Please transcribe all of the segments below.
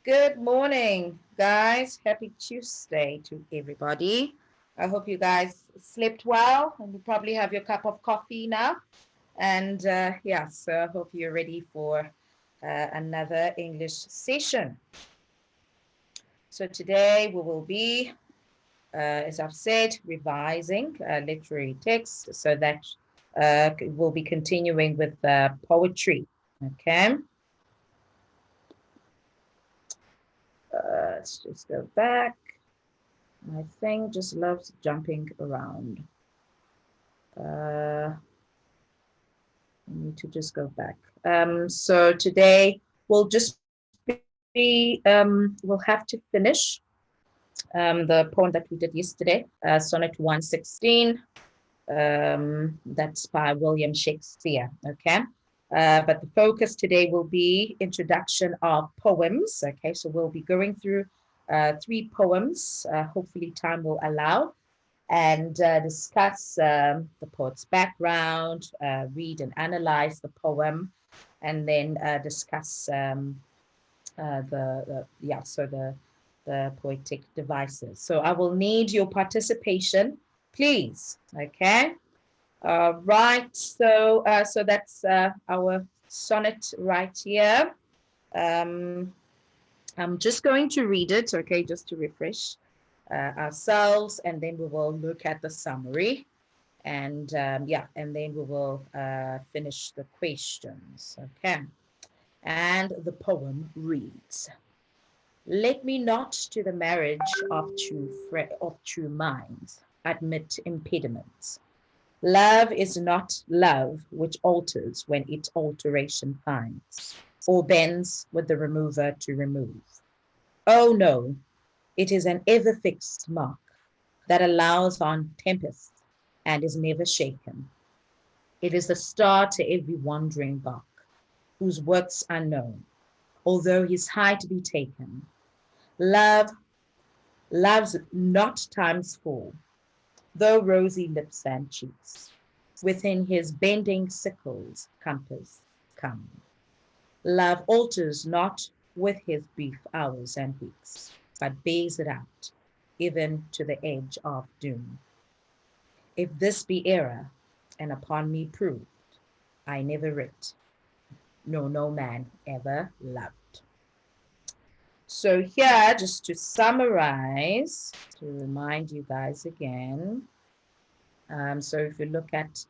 Good morning, guys. Happy Tuesday to everybody. I hope you guys slept well and you probably have your cup of coffee now. And yeah, so I hope you're ready for another English session. So today we will be, as I've said, revising literary text so that we'll be continuing with poetry. Okay, let's just go back. My thing just loves jumping around. I need to just go back. So today we'll just we'll have to finish the poem that we did yesterday, Sonnet 116. That's by William Shakespeare. Okay. But the focus today will be introduction of poems. Okay, so we'll be going through three poems. Hopefully, time will allow, and discuss the poet's background, read and analyze the poem, and then discuss the poetic devices. So I will need your participation, please. Okay. Right. So that's our sonnet right here. Um, I'm just going to read it. Okay, just to refresh ourselves, and then we will look at the summary, and yeah, and then we will finish the questions. Okay, and the poem reads: Let me not to the marriage of true minds admit impediments. Love is not love which alters when it alteration finds, or bends with the remover to remove. Oh no, it is an ever fixed mark that allows on tempests and is never shaken. It is the star to every wandering bark, whose works are known, although his height be taken. Love loves not time's fall, though rosy lips and cheeks, within his bending sickle's compass come. Love alters not with his brief hours and weeks, but bears it out, even to the edge of doom. If this be error, and upon me proved, I never writ, no man ever loved. So here, just to summarize, to remind you guys again. So if you look at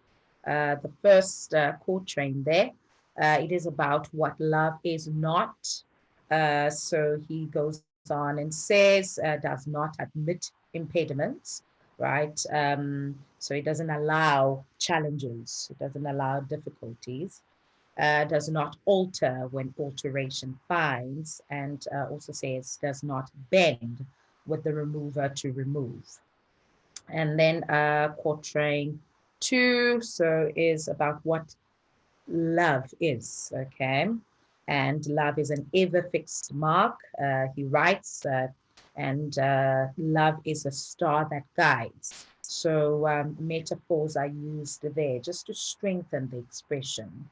the first quatrain there, it is about what love is not. So he goes on and says, does not admit impediments, right? So it doesn't allow challenges, it doesn't allow difficulties, does not alter when alteration finds, and also says does not bend with the remover to remove. And then quatrain two, so is about what love is, okay? And love is an ever fixed mark, he writes, and love is a star that guides. So metaphors are used there just to strengthen the expression.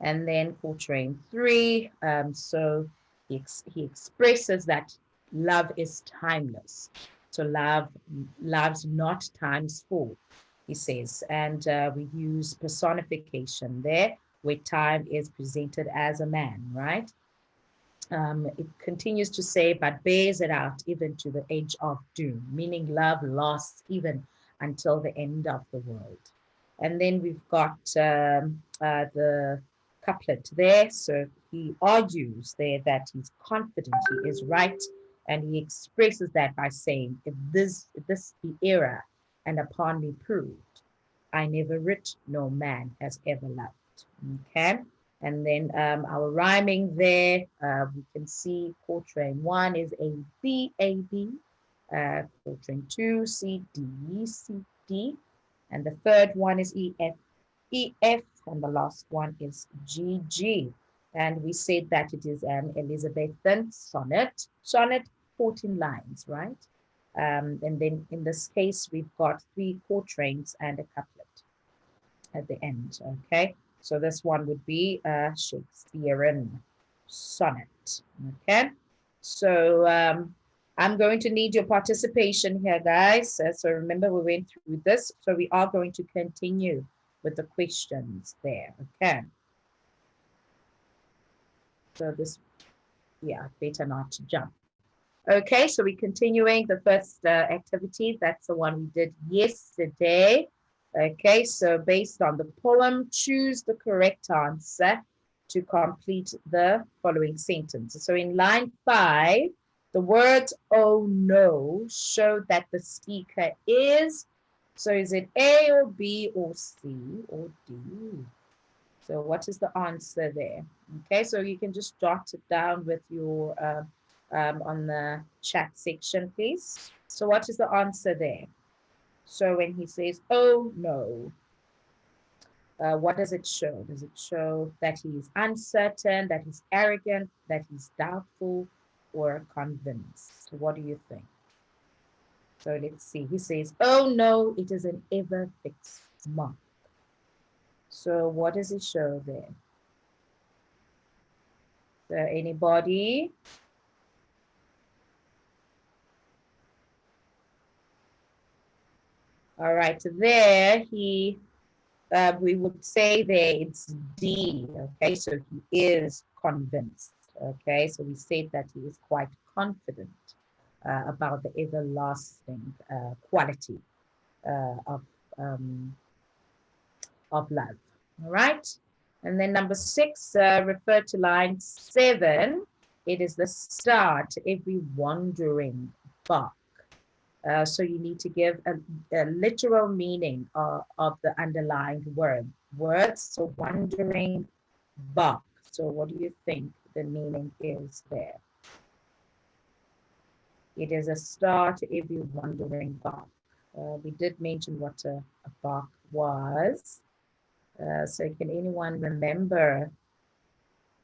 And then quatrain three, so he expresses that love is timeless. So love loves not times full, he says. And we use personification there, where time is presented as a man, right? It continues to say, but bears it out even to the age of doom, meaning love lasts even until the end of the world. And then we've got the couplet there. So he argues there that he's confident he is right. And he expresses that by saying, if this be error and upon me proved, I never writ, no man has ever loved. Okay. And then our rhyming there, we can see quatrain one is A, B, A, B. Quatrain two, C, D, C, D. And the third one is E, F, E, F. And the last one is G, G. And we said that it is an Elizabethan sonnet. Sonnet, 14 lines, right? And then in this case, we've got three quatrains and a couplet at the end, okay? So this one would be a Shakespearean sonnet, okay? So I'm going to need your participation here, guys. So remember, we went through this. So we are going to continue with the questions there. Okay. So this, yeah, better not to jump. Okay, so we're continuing the first activity. That's the one we did yesterday. Okay, so based on the poem, choose the correct answer to complete the following sentence. So in line 5, the words "oh no" show that the speaker is. So is it A or B or C or D? So what is the answer there? Okay, so you can just jot it down with your on the chat section, please. So what is the answer there? So when he says, "oh no," what does it show? Does it show that he's uncertain, that he's arrogant, that he's doubtful, or convinced? What do you think? So let's see. He says, "oh no, it is an ever fixed mark." So what does it show there? So anybody? All right, there we would say there it's D, okay? So he is convinced, okay? So we say that he is quite confident about the everlasting quality uh, of love, all right? And then number 6, refer to line 7. It is the start to every wandering bark. So you need to give a literal meaning of the underlined words. So wandering bark. So what do you think the meaning is there? It is a start to every wandering bark. We did mention what a bark was. So can anyone remember?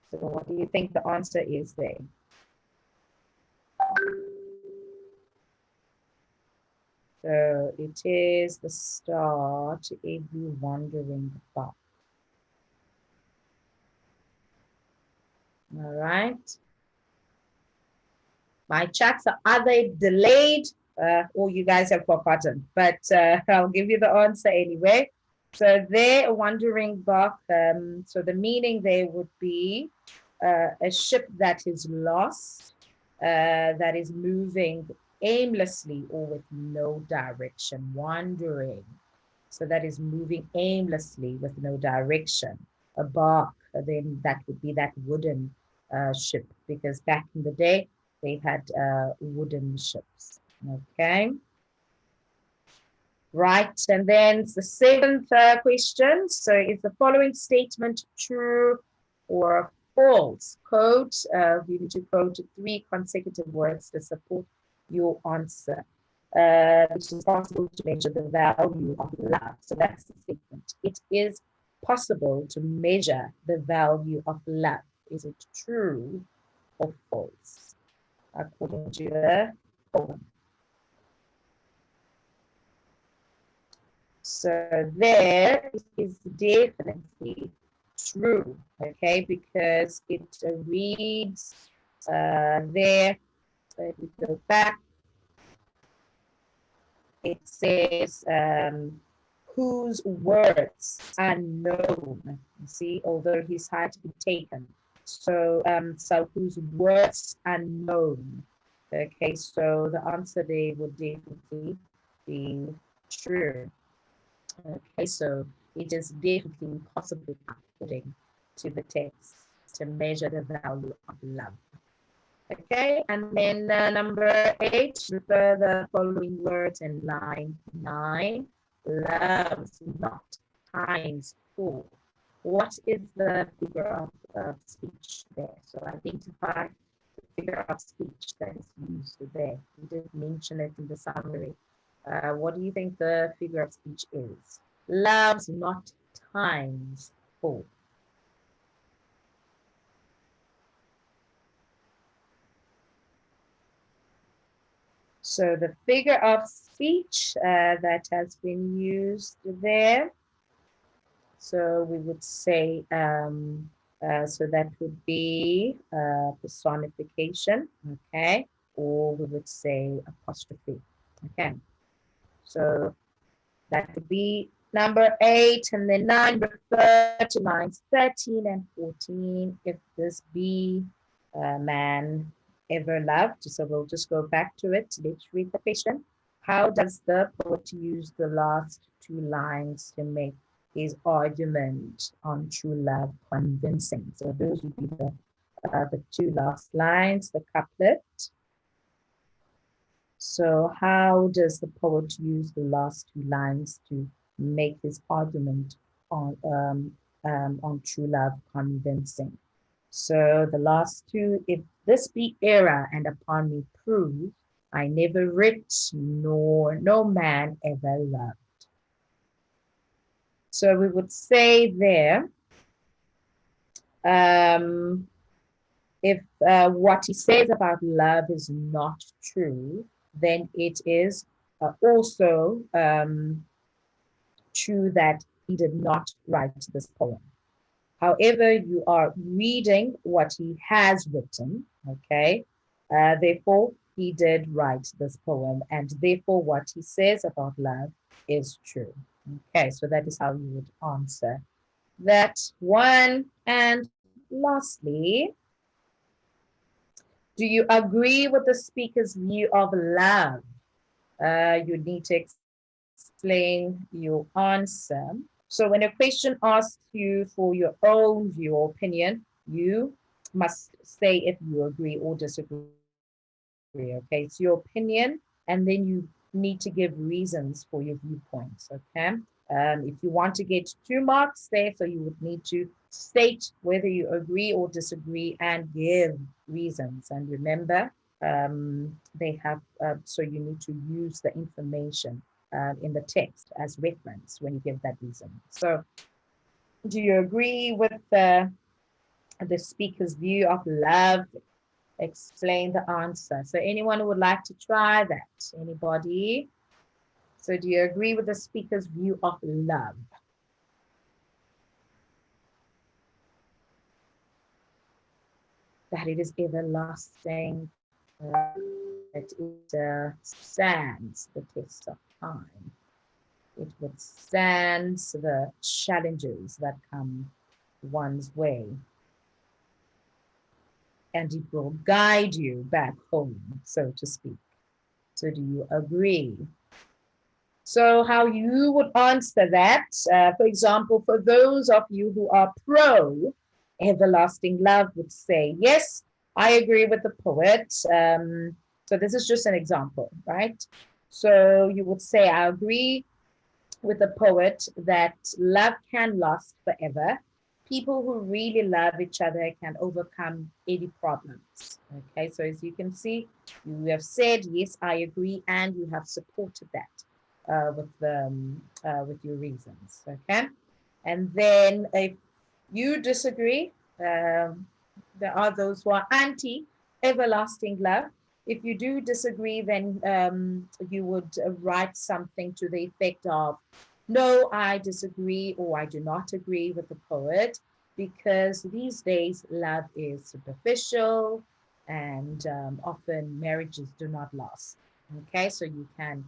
So what do you think the answer is there? So it is the start to every wandering bark. All right. My chats are either delayed or you guys have forgotten, but I'll give you the answer anyway. So they're wandering back. So the meaning there would be a ship that is lost, that is moving aimlessly or with no direction, wandering. So that is moving aimlessly with no direction. A bark, then that would be that wooden ship, because back in the day, they had wooden ships. Okay. Right, and then the 7th question. So is the following statement true or false? Quote, you need to quote 3 consecutive words to support your answer. It is possible to measure the value of love. So that's the statement. It is possible to measure the value of love. Is it true or false? According to the poem. So there is definitely true, okay, because it reads there, so if we go back, it says, whose words are known, you see, although he's had to be taken. So, so whose words are known. Okay, so the answer there would definitely be true. Okay, so it is definitely impossible, according to the text, to measure the value of love. Okay, and then number 8, refer the following words in line 9. Loves not times 4. What is the figure of speech there? So identify the figure of speech that is used there. We did mention it in the summary. What do you think the figure of speech is? Loves not times 4. So the figure of speech that has been used there. So we would say So that would be personification, okay? Or we would say apostrophe, okay? So that would be number 8, and then 9 refer to lines 13 and 14. If this be a man ever loved. So we'll just go back to it. Let's read the question. How does the poet use the last 2 lines to make his argument on true love convincing? So those would be the 2 last lines, the couplet. So how does the poet use the last 2 lines to make his argument on true love convincing? So the last two, if this be error and upon me prove, I never writ nor no man ever loved. So we would say there, if what he says about love is not true, then it is also true that he did not write this poem. However, you are reading what he has written, okay? Therefore, he did write this poem, and therefore, what he says about love is true. Okay, so that is how you would answer that one. And lastly, do you agree with the speaker's view of love? You need to explain your answer. So when a question asks you for your own view or opinion, you must say if you agree or disagree. Okay, it's your opinion, and then you need to give reasons for your viewpoints. Okay, if you want to get 2 marks there, so you would need to state whether you agree or disagree and give reasons. And remember, they have so you need to use the information in the text as reference when you give that reason. So, do you agree with the speaker's view of love? Explain the answer. So anyone who would like to try that? Anybody? So do you agree with the speaker's view of love? That it is everlasting, that it stands the test of time. It withstands the challenges that come one's way. And it will guide you back home, so to speak. So do you agree? So how you would answer that, for example, for those of you who are pro everlasting love would say, yes, I agree with the poet. So this is just an example, right? So you would say, I agree with the poet that love can last forever. People who really love each other can overcome any problems. Okay, so as you can see, you have said, yes, I agree, and you have supported that with your reasons. Okay, and then if you disagree, there are those who are anti everlasting love. If you do disagree, then you would write something to the effect of, no, I disagree, or I do not agree with the poet, because these days love is superficial and often marriages do not last. Okay, so you can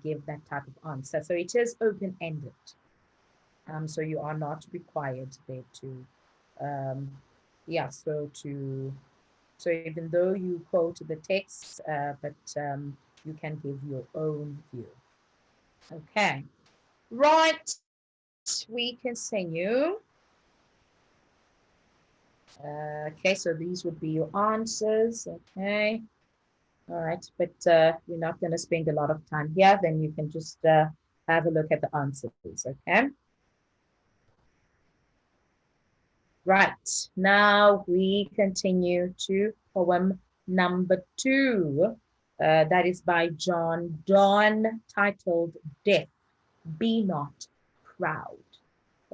give that type of answer. So it is open-ended. So you are not required there to, yeah, so even though you quote the text, but you can give your own view. Okay, right, we continue. Okay, so these would be your answers. Okay, all right, but we're not going to spend a lot of time here. Then you can just have a look at the answers. Okay. Right, now we continue to poem number 2. That is by John Donne, titled Death Be Not Proud.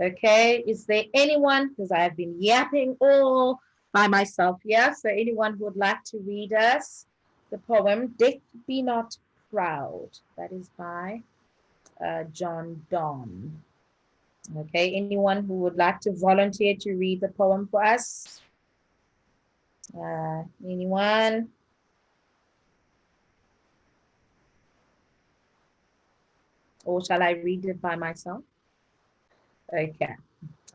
Okay, is there anyone, because I have been yapping all by myself here, so anyone who would like to read us the poem Death Be Not Proud? That is by John Donne. Okay, anyone who would like to volunteer to read the poem for us? Anyone? Or shall I read it by myself? Okay.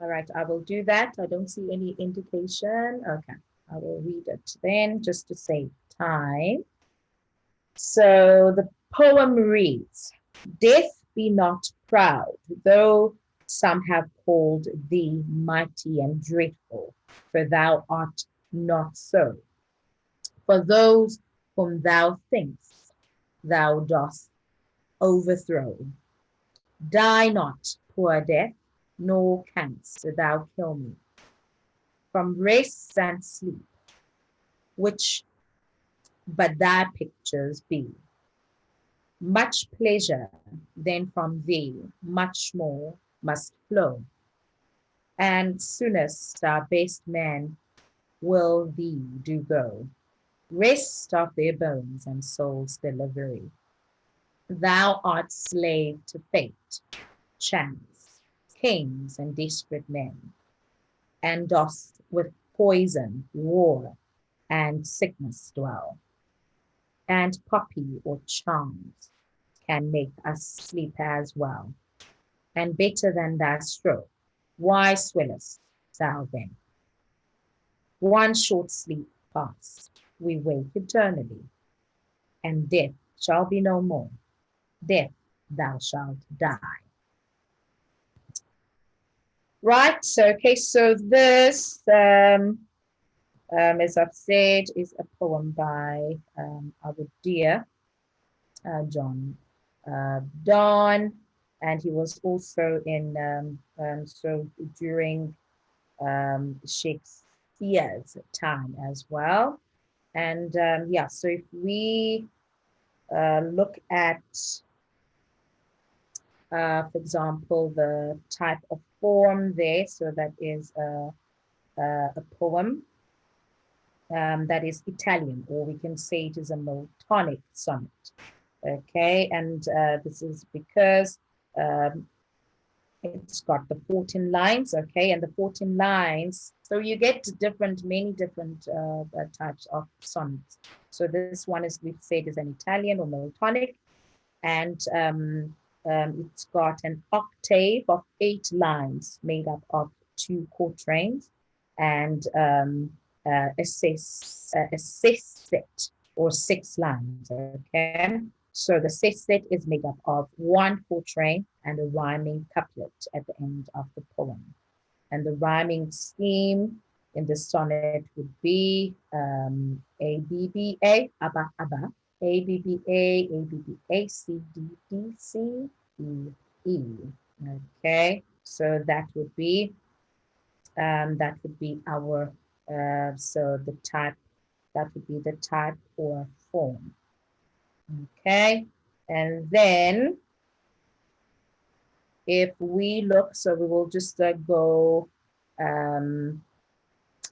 All right, I will do that. I don't see any indication. Okay, I will read it then just to save time. So the poem reads, Death be not proud, though some have called thee mighty and dreadful, for thou art not so. For those whom thou thinkst thou dost overthrow. Die not, poor death, nor canst thou kill me. From rest and sleep, which but thy pictures be. Much pleasure then from thee, much more must flow. And soonest our best men will thee do go. Rest of their bones and souls delivery. Thou art slave to fate, chance, kings and desperate men, and dost with poison, war, and sickness dwell. And poppy or charms can make us sleep as well. And better than thy stroke, why swellest thou then? One short sleep past, we wake eternally, and death shall be no more. Death thou shalt die. Right, so okay, so this, as I've said, is a poem by our dear John Donne, and he was also in, so during Shakespeare's time as well. And yeah, so if we look at, for example, the type of form there, so that is a poem that is Italian, or we can say it is a Miltonic sonnet. Okay, and this is because it's got the 14 lines, okay, and the 14 lines, so you get many different types of sonnets. So this one is, we've said, is an Italian or Miltonic, and it's got an octave of 8 lines made up of 2 quatrains and a sestet or 6 lines, okay? So the sestet is made up of 1 quatrain and a rhyming couplet at the end of the poem. And the rhyming scheme in the sonnet would be A, B, B, A, Abba, Abba, A, B, B, A, B, B, A, C, D, D, C, E, E. Okay, so that would be our, so the type, that would be the type or form. Okay, and then if we look, so we will just go, so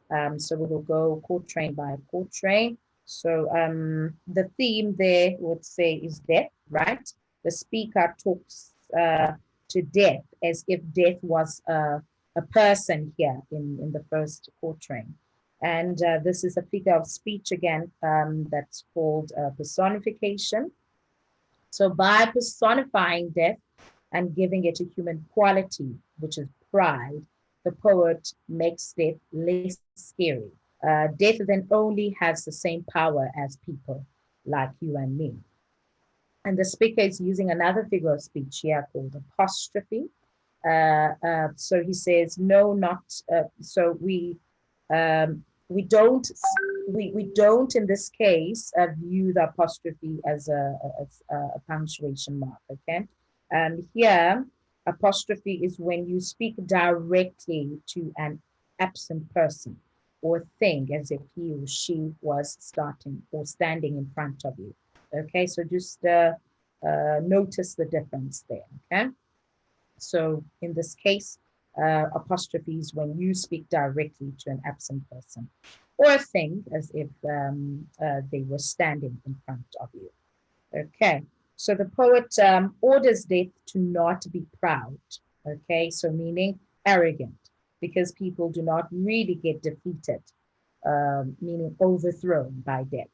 we will go quatrain by quatrain. So the theme there would say is death, right? The speaker talks to death as if death was a person here in the first quatrain. And this is a figure of speech again that's called personification. So by personifying death and giving it a human quality, which is pride, the poet makes death less scary. Death then only has the same power as people like you and me. And the speaker is using another figure of speech here called apostrophe. So he says, no, not, so we don't in this case view the apostrophe as a punctuation mark, okay? Here, apostrophe is when you speak directly to an absent person or thing as if he or she was starting or standing in front of you. Okay, so just notice the difference there, okay? So in this case, apostrophes when you speak directly to an absent person or a thing as if they were standing in front of you. Okay, so the poet orders death to not be proud. Okay, so meaning arrogant, because people do not really get defeated, meaning overthrown by death.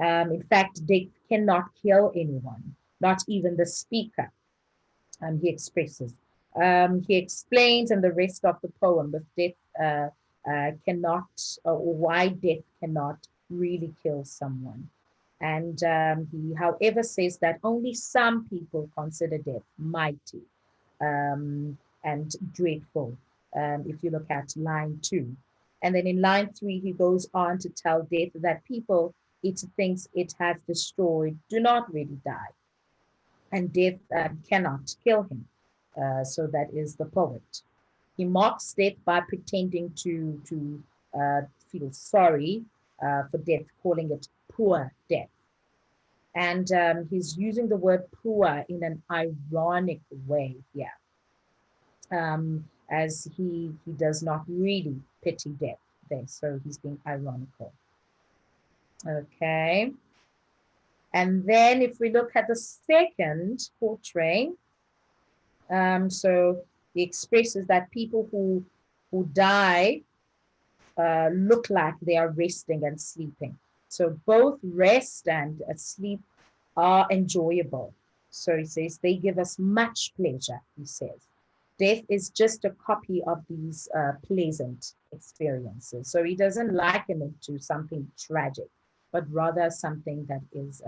In fact, death cannot kill anyone, not even the speaker. He expresses. He explains in the rest of the poem with death cannot, or why death cannot really kill someone. And he, however, says that only some people consider death mighty and dreadful. If you look at line 2. And then in line 3, he goes on to tell death that people it thinks it has destroyed do not really die, and death cannot kill him. So that is the poet. He mocks death by pretending to feel sorry for death, calling it poor death. And he's using the word poor in an ironic way here, as he does not really pity death there. So he's being ironical. Okay. And then if we look at the second portrait, so he expresses that people who die look like they are resting and sleeping. So both rest and sleep are enjoyable. So he says they give us much pleasure, he says. Death is just a copy of these pleasant experiences. So he doesn't liken it to something tragic, but rather something that is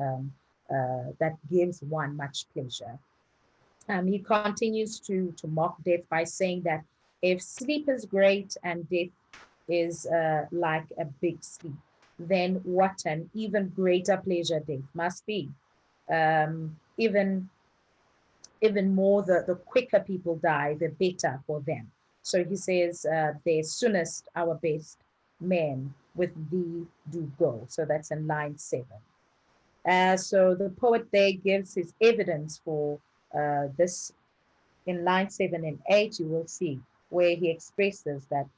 that gives one much pleasure. He continues to mock death by saying that if sleep is great and death is like a big sleep, then what an even greater pleasure death must be. Even more, the quicker people die, the better for them. So he says, their soonest our best men with thee do go. So that's in line 7. So the poet there gives his evidence for this in line 7 and 8. You will see where he expresses that.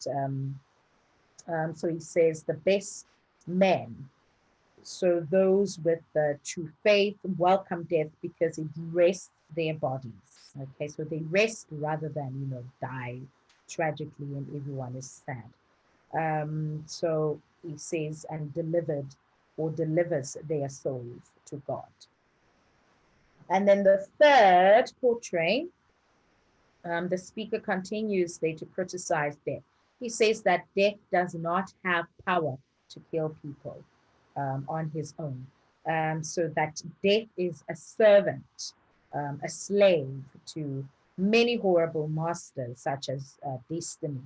So he says, the best men, so those with the true faith, welcome death because it rests their bodies. Okay, so they rest rather than, die tragically and everyone is sad. So he says, and delivered or delivers their souls to God. And then the third portrait, the speaker continues there to criticize death. He says that death does not have power to kill people on his own. So that death is a servant, a slave to many horrible masters, such as destiny.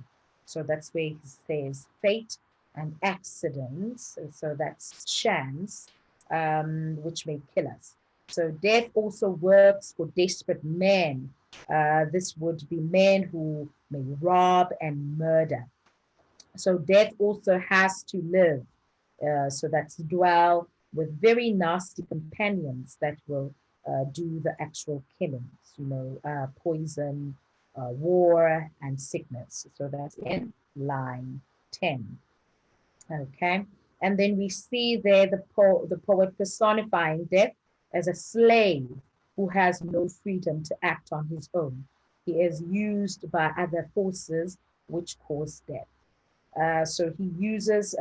So that's where he says fate and accidents. So that's chance, which may kill us. So death also works for desperate men. This would be men who may rob and murder. So death also has to live. So that's dwell with very nasty companions that will do the actual killings, poison, war, and sickness. So that's in line 10. Okay. And then we see there the poet personifying death as a slave who has no freedom to act on his own. He is used by other forces which cause death. So he uses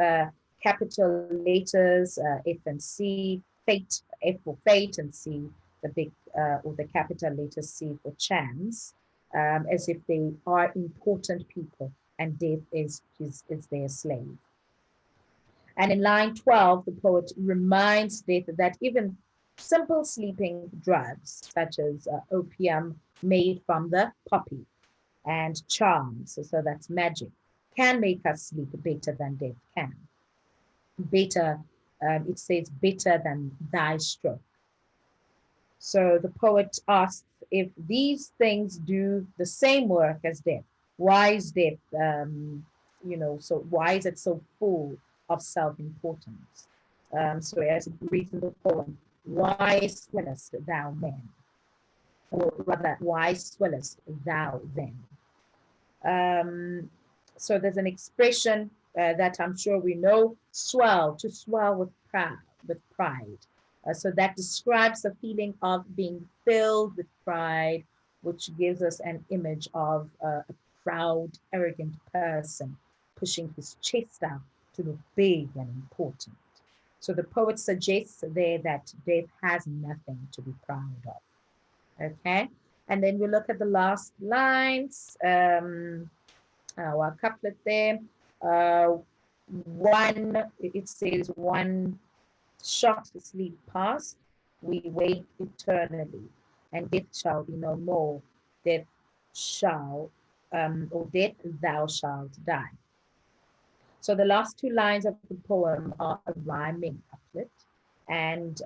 capital letters, F and C, fate, F for fate, and C, the big or the capital letter C for chance, as if they are important people and death is their slave. And in line 12, the poet reminds death that even simple sleeping drugs, such as opium made from the poppy and charms, so that's magic, can make us sleep better than death can. Better, it says, better than thy stroke. So the poet asks, if these things do the same work as death, why is death, so why is it so full of self-importance? So as it reads in the poem, why swellest thou men? Or rather, why swellest thou then? So there's an expression that I'm sure we know, swell, to swell with pride. So that describes a feeling of being filled with pride which gives us an image of a proud, arrogant person pushing his chest out to look big and important. So the poet suggests there that death has nothing to be proud of. Okay. And then we look at the last lines, our couplet there. Uh, it says, one shot sleep past, we wake eternally, and death shall be no more. Death shall, or death thou shalt die. So the last two lines of the poem are a rhyming couplet. And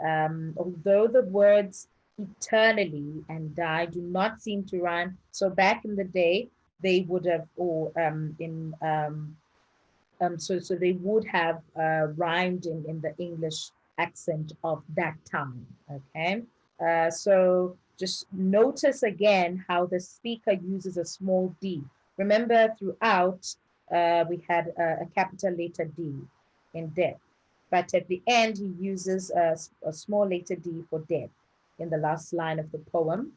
although the words eternally and die do not seem to rhyme, so back in the day, they would have, or so they would have rhymed in the English accent of that time, okay? So just notice again how the speaker uses a small d. Remember, throughout, we had a capital letter D in death, but at the end, he uses a small letter d for death in the last line of the poem.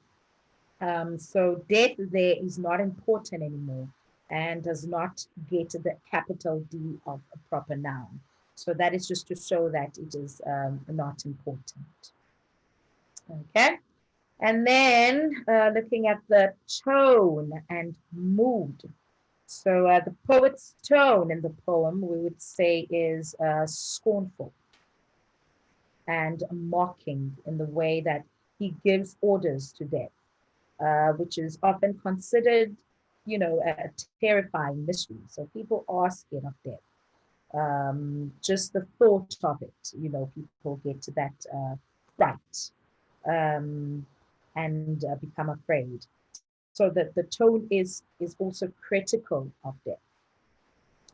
So death there is not important anymore and does not get the capital D of a proper noun. So that is just to show that it is not important. Okay. And then looking at the tone and mood. So the poet's tone in the poem, we would say, is scornful and mocking in the way that he gives orders to death. Which is often considered, a terrifying mystery. So people are scared of death. Just the thought of it, people get to that fright and become afraid. So that the tone is also critical of death.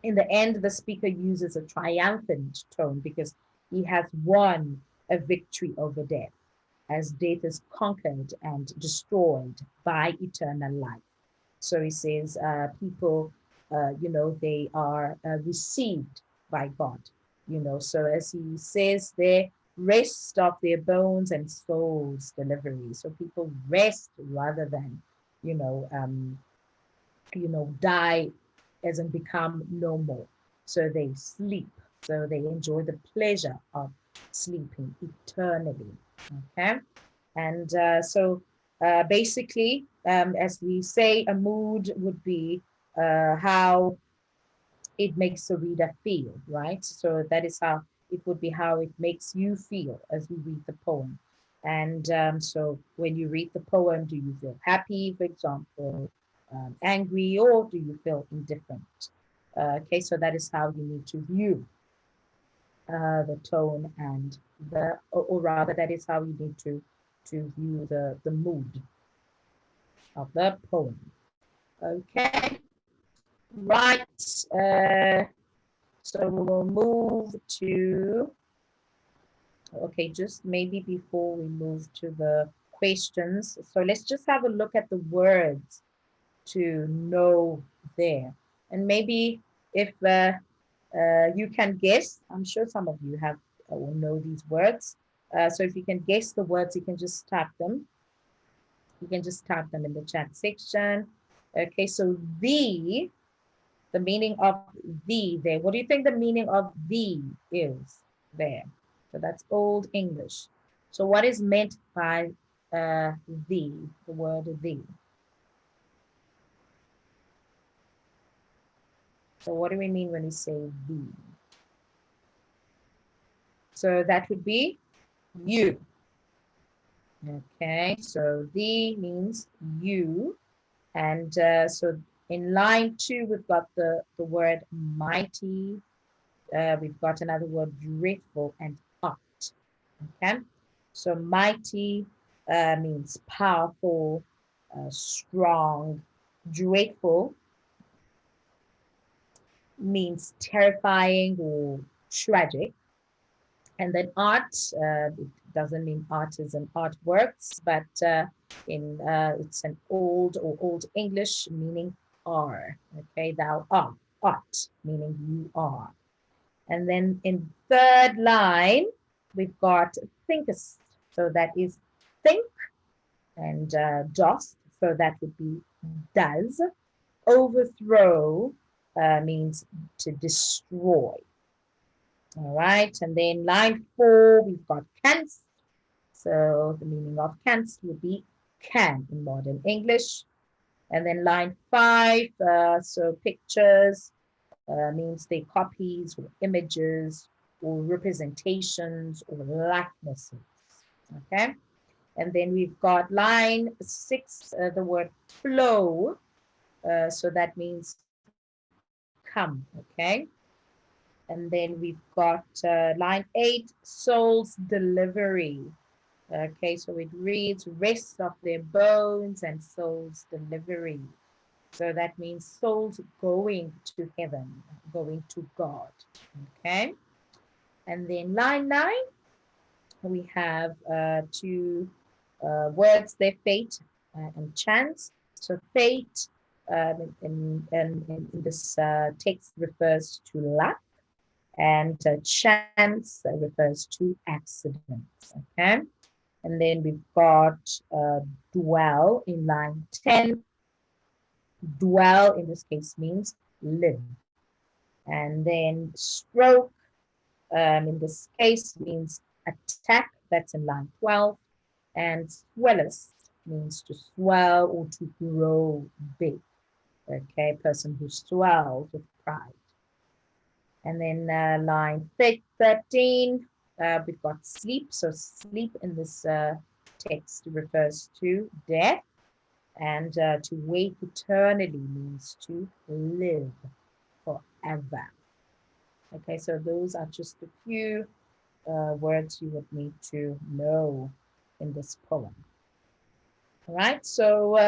In the end, the speaker uses a triumphant tone because he has won a victory over death, as death is conquered and destroyed by eternal life. So he says, people, they are received by God, so as he says, there, rest of their bones and souls delivery. So people rest rather than, you know, um, die as in become no more. So they sleep. So they enjoy the pleasure of sleeping eternally. Okay. And basically, as we say, a mood would be how it makes the reader feel, right? So that is how it would be, how it makes you feel as you read the poem. And so when you read the poem, do you feel happy, for example, angry, or do you feel indifferent? Okay, so that is how you need to view the tone and or rather, that is how you need to view the mood of the poem. Okay, right. So we'll move to, okay, just maybe before we move to the questions. So let's just have a look at the words to know there. And maybe if you can guess, I'm sure some of you have will know these words. So if you can guess the words, you can just type them. You can just type them in the chat section. Okay, so the meaning of the there. What do you think the meaning of the is there? So that's Old English. So what is meant by the word the? So what do we mean when we say the? So that would be you. Okay, so the means you. And so in line 2, we've got the word mighty. We've got another word dreadful and ought. Okay, so mighty means powerful, strong. Dreadful means terrifying or tragic. And then art, it doesn't mean art as in artworks, but it's an old English meaning are. Okay, thou art, meaning you are. And then in third line, we've got thinkest. So that is think and dost. So that would be does. Overthrow means to destroy. All right, and then line 4, we've got canst. So the meaning of canst would be can in modern English. And then line 5, so pictures means they copies or images or representations or likenesses. Okay, and then we've got line 6, the word flow. So that means come. Okay, and then we've got line 8, soul's delivery. Okay, so it reads rest of their bones and soul's delivery. So that means souls going to heaven, going to God. Okay, and then line 9, we have two words there, fate and chance. So fate in this text refers to luck, and chance refers to accidents. Okay, and then we've got dwell in line 10. Dwell in this case means live. And then stroke in this case means attack. That's in line 12. And swellest means to swell or to grow big. Okay, person who swells with pride. And then line 13, we've got sleep. So sleep in this text refers to death. And to wait eternally means to live forever. Okay, so those are just a few words you would need to know in this poem. All right, so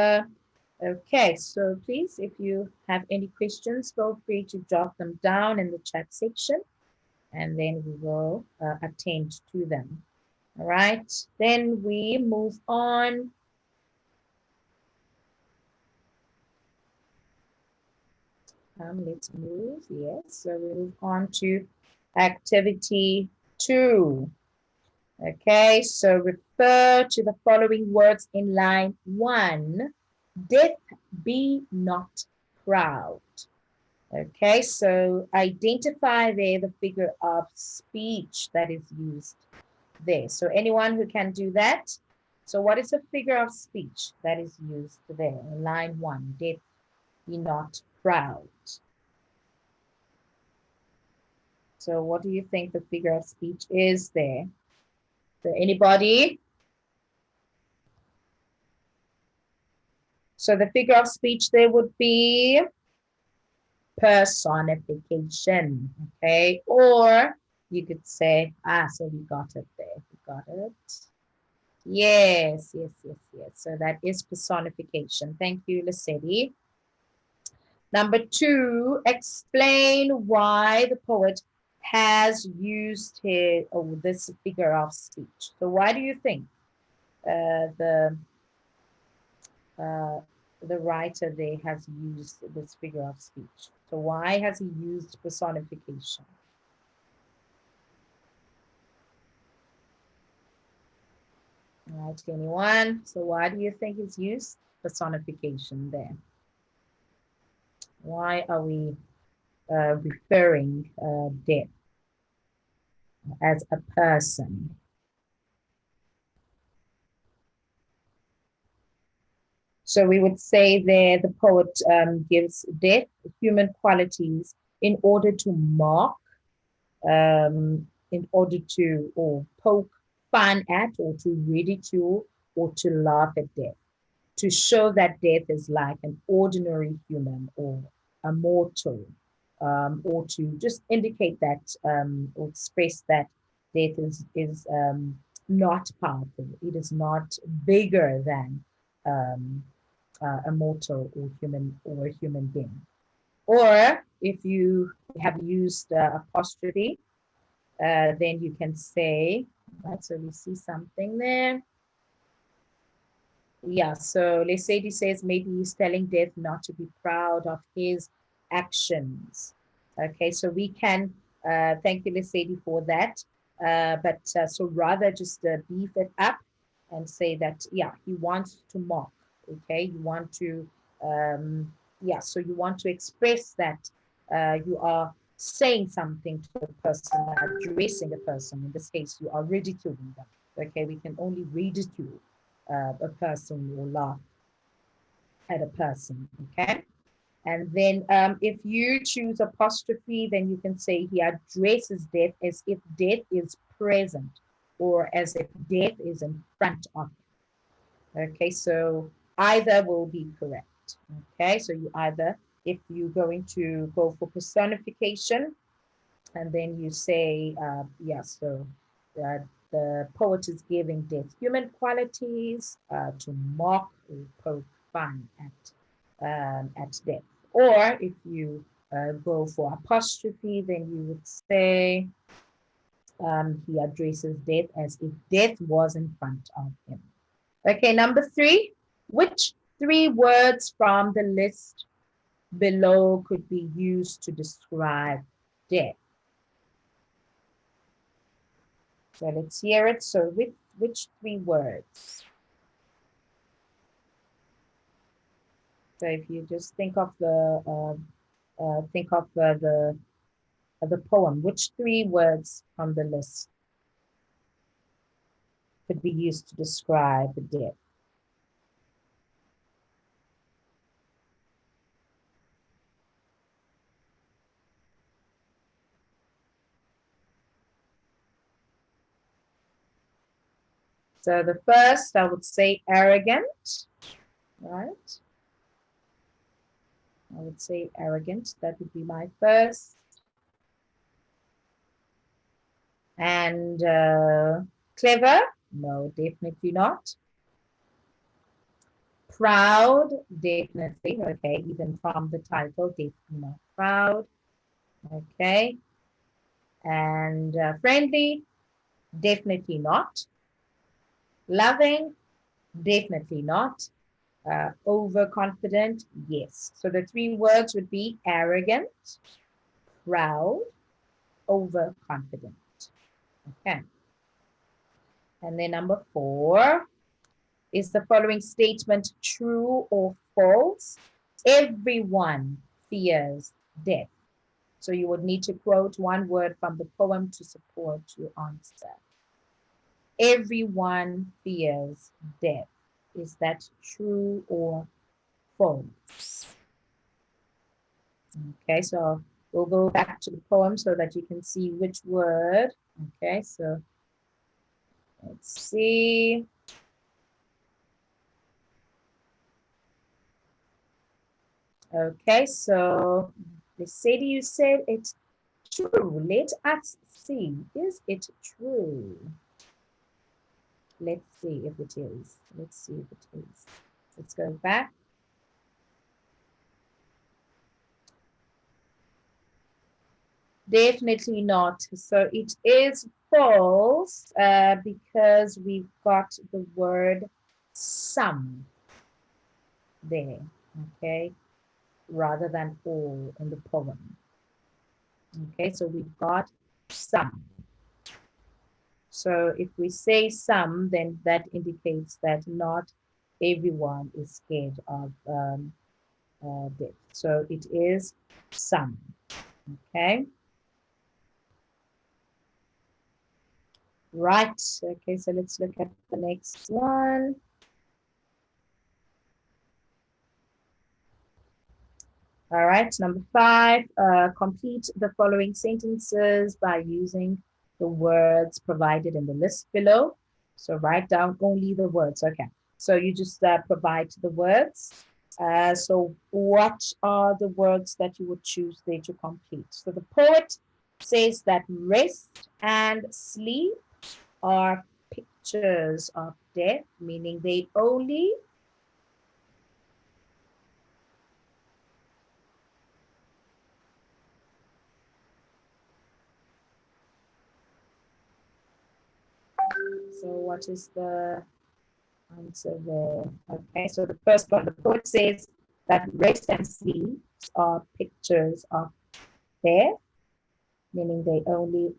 okay, so please, if you have any questions, feel free to jot them down in the chat section, and then we will attend to them. All right, then we move on. Let's move, yes, so we move on to activity 2. Okay, so refer to the following words in line 1. Death be not proud. Okay, so identify there the figure of speech that is used there. So anyone who can do that? So what is a figure of speech that is used there in line 1? Death be not proud. So what do you think the figure of speech is there? So anybody? So the figure of speech there would be personification, okay? Or you could say, so we got it there. We got it. Yes, yes, yes, yes. So that is personification. Thank you, Lesedi. Number 2, explain why the poet has used this figure of speech. So why do you think the writer there has used this figure of speech? So why has he used personification? All right, anyone? So why do you think he's used personification there? Why are we referring death as a person? So we would say there the poet gives death human qualities in order to mock, in order to or poke fun at, or to ridicule, or to laugh at death, to show that death is like an ordinary human or a mortal, or to just indicate that or express that death is not powerful. It is not bigger than a mortal or a human being. Or if you have used apostrophe, then you can say, right, so we see something there. Yeah, so Lesedi says maybe he's telling death not to be proud of his actions. Okay, so we can, thank you Lesedi for that. So rather just beef it up and say that, yeah, he wants to mock Okay, you want to, yeah, so you want to express that you are saying something to the person, addressing a person. In this case, you are ridiculing them. Okay, we can only ridicule a person or laugh at a person. Okay, and then if you choose apostrophe, then you can say he addresses death as if death is present or as if death is in front of him. Okay, so either will be correct. Okay, so you either, if you're going to go for personification, and then you say, yeah, so uh, the poet is giving death human qualities to mock or poke fun at death. Or if you go for apostrophe, then you would say he addresses death as if death was in front of him. Okay, number 3, which 3 words from the list below could be used to describe death? So let's hear it. So which 3 words? So if you just think of the poem, which 3 words from the list could be used to describe the death? So the first, I would say arrogant, right? I would say arrogant. That would be my first. And clever? No, definitely not. Proud? Definitely. Okay, even from the title, definitely not proud. Okay. And friendly? Definitely not. Loving? Definitely not. Overconfident? Yes. So the 3 words would be arrogant, proud, overconfident. Okay. And then number 4, is the following statement true or false? Everyone fears death. So you would need to quote 1 word from the poem to support your answer. Everyone fears death. Is that true or false? Okay, so we'll go back to the poem so that you can see which word. Okay, so let's see. Okay, so the city you said it's true. Let us see. Is it true? Let's see if it is. Let's see if it is. Let's go back. Definitely not. So it is false because we've got the word some there, okay, rather than all in the poem. Okay, so we've got some. So if we say some, then that indicates that not everyone is scared of death. So it is some, okay? Right, okay, so let's look at the next one. All right, number 5, complete the following sentences by using the words provided in the list below. So write down only the words, okay. So you just provide the words. So what are the words that you would choose there to complete? So the poet says that rest and sleep are pictures of death, meaning they only so what is the answer there? Okay, so the first one, the poet says that rest and sleep are pictures of death, meaning they only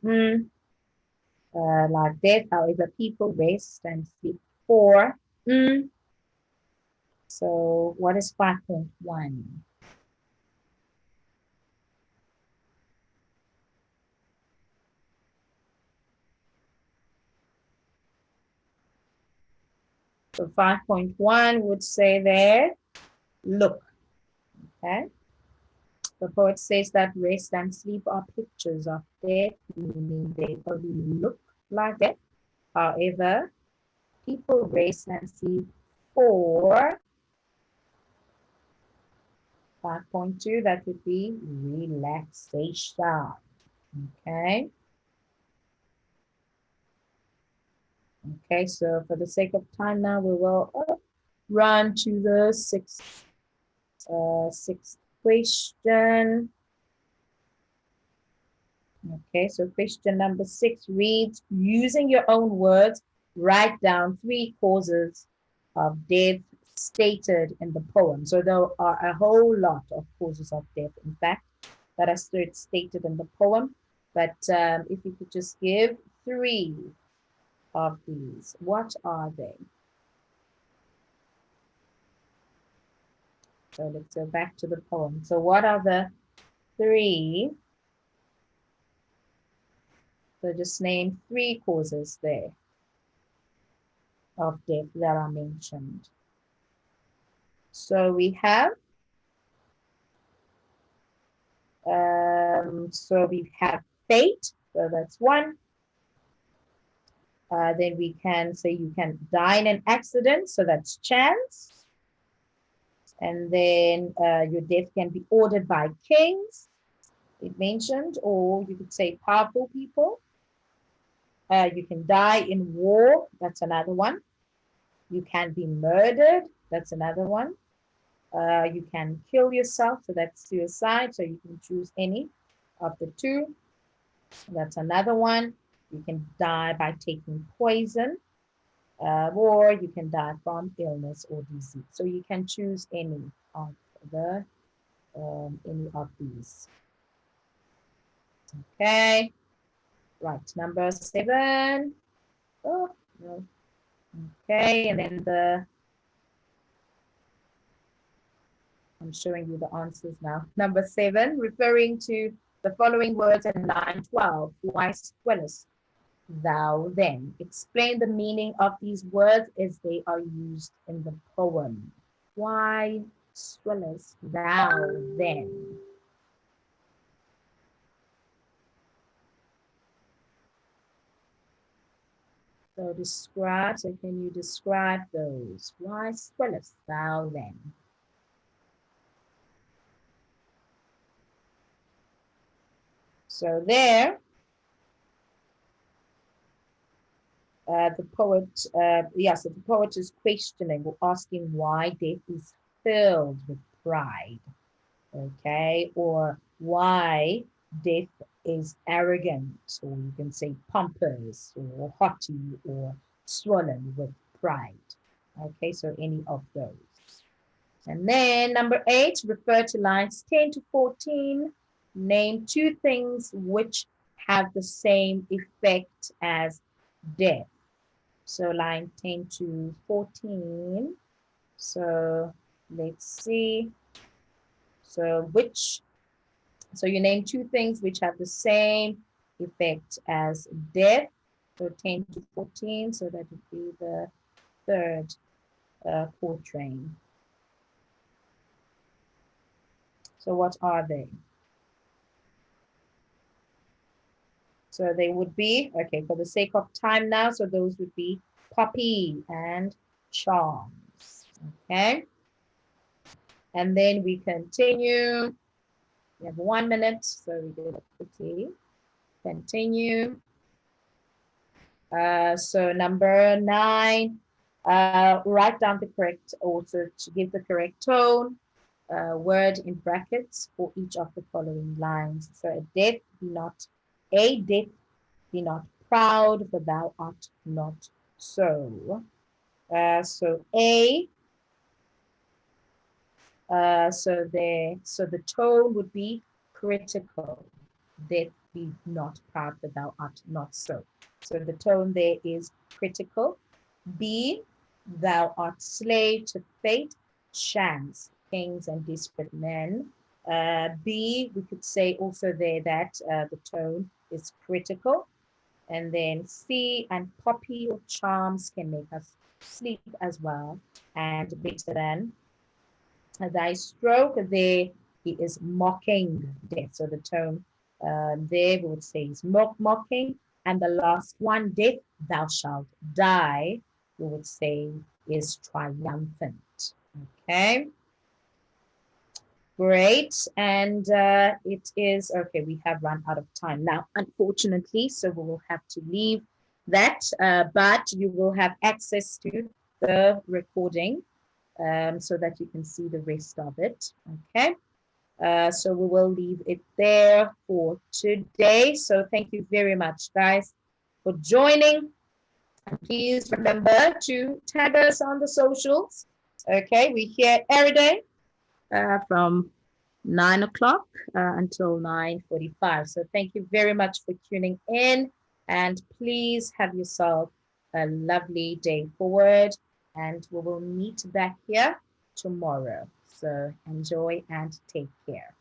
like death. However, people rest and sleep for So what is 5.1? So 5.1 would say there, look, okay? The poet says that rest and sleep are pictures of death, meaning they only look like death. However, people rest and sleep for 5.2, that would be relaxation, okay? Okay, so for the sake of time now, we will run to the sixth question. Okay, so question number 6 reads, using your own words, write down 3 causes of death stated in the poem. So there are a whole lot of causes of death, in fact, that are stated in the poem. But if you could just give 3 of these, what are they? So let's go back to the poem. So what are the 3? So just name 3 causes there of death that are mentioned. So we have fate, so that's 1. Then we can say you can die in an accident, so that's chance. And then your death can be ordered by kings, it mentioned, or you could say powerful people. You can die in war, that's another one. You can be murdered, that's another one. You can kill yourself, so that's suicide, so you can choose any of the 2. That's another one. You can die by taking poison, or you can die from illness or disease. So you can choose any of these. Okay, right, number 7. Oh, no. Okay, and then I'm showing you the answers now. Number 7, referring to the following words in line 12. Why swellest thou then? Explain the meaning of these words as they are used in the poem. Why swellest thou then? So describe, so can you describe those? Why swellest thou then? So there, the poet, so the poet is questioning or asking why death is filled with pride, okay? Or why death is arrogant, or you can say pompous, or haughty, or swollen with pride. Okay, so any of those. And then number 8, refer to lines 10 to 14. Name 2 things which have the same effect as death. So line 10 to 14. So let's see. So you name 2 things which have the same effect as death. So 10 to 14, so that would be the third quatrain. So what are they? So they would be, okay, for the sake of time now, so those would be poppy and charms, okay? And then we continue. We have 1 minute, so we do it quickly. Continue. So number 9, write down the correct, also to give the correct tone, word in brackets for each of the following lines. So a death be not proud, for thou art not so. So A, so the tone would be critical. Death be not proud, for thou art not so. So the tone there is critical. B, thou art slave to fate, chance, kings and desperate men. B, we could say also there that the tone is critical. And then C, and poppy or charms can make us sleep as well. And better than thy stroke, there he is mocking death. So the tone there we would say is mocking. And the last one, death, thou shalt die, we would say is triumphant. Okay. Great. And it is, okay, we have run out of time now, unfortunately, so we will have to leave that, but you will have access to the recording so that you can see the rest of it. Okay. So we will leave it there for today. So thank you very much, guys, for joining. And please remember to tag us on the socials. Okay, we're here every day from 9 o'clock until 9:45. So thank you very much for tuning in, and please have yourself a lovely day forward, and we will meet back here tomorrow. So enjoy and take care.